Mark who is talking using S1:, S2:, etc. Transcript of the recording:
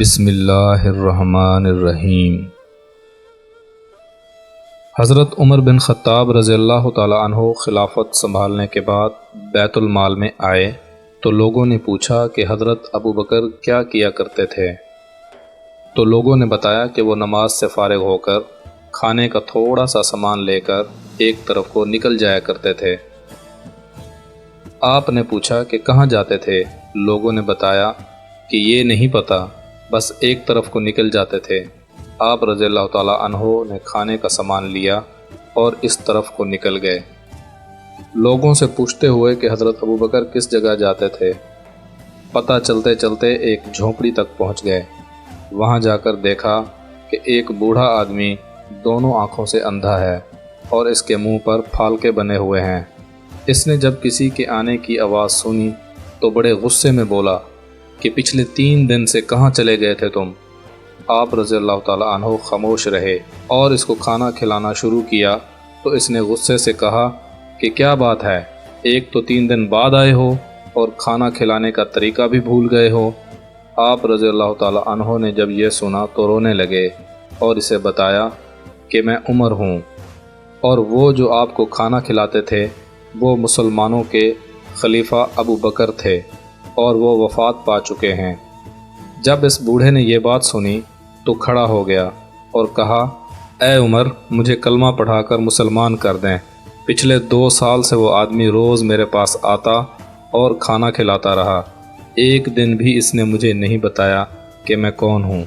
S1: بسم اللہ الرحمن الرحیم۔ حضرت عمر بن خطاب رضی اللہ تعالی عنہ خلافت سنبھالنے کے بعد بیت المال میں آئے تو لوگوں نے پوچھا کہ حضرت ابو بکر کیا کیا کرتے تھے؟ تو لوگوں نے بتایا کہ وہ نماز سے فارغ ہو کر کھانے کا تھوڑا سا سامان لے کر ایک طرف کو نکل جایا کرتے تھے۔ آپ نے پوچھا کہ کہاں جاتے تھے؟ لوگوں نے بتایا کہ یہ نہیں پتہ، بس ایک طرف کو نکل جاتے تھے۔ آپ رضی اللہ تعالیٰ عنہ نے کھانے کا سامان لیا اور اس طرف کو نکل گئے۔ لوگوں سے پوچھتے ہوئے کہ حضرت ابو بکر کس جگہ جاتے تھے، پتہ چلتے چلتے ایک جھونپڑی تک پہنچ گئے۔ وہاں جا کر دیکھا کہ ایک بوڑھا آدمی دونوں آنکھوں سے اندھا ہے اور اس کے منہ پر پھالکے بنے ہوئے ہیں۔ اس نے جب کسی کے آنے کی آواز سنی تو بڑے غصے میں بولا کہ پچھلے 3 دن سے کہاں چلے گئے تھے تم؟ آپ رضی اللہ تعالیٰ عنہ خاموش رہے اور اس کو کھانا کھلانا شروع کیا تو اس نے غصے سے کہا کہ کیا بات ہے، ایک تو 3 دن بعد آئے ہو اور کھانا کھلانے کا طریقہ بھی بھول گئے ہو۔ آپ رضی اللہ تعالیٰ عنہ نے جب یہ سنا تو رونے لگے اور اسے بتایا کہ میں عمر ہوں اور وہ جو آپ کو کھانا کھلاتے تھے وہ مسلمانوں کے خلیفہ ابو بکر تھے اور وہ وفات پا چکے ہیں۔ جب اس بوڑھے نے یہ بات سنی تو کھڑا ہو گیا اور کہا، اے عمر، مجھے کلمہ پڑھا کر مسلمان کر دیں۔ پچھلے 2 سال سے وہ آدمی روز میرے پاس آتا اور کھانا کھلاتا رہا، ایک دن بھی اس نے مجھے نہیں بتایا کہ میں کون ہوں۔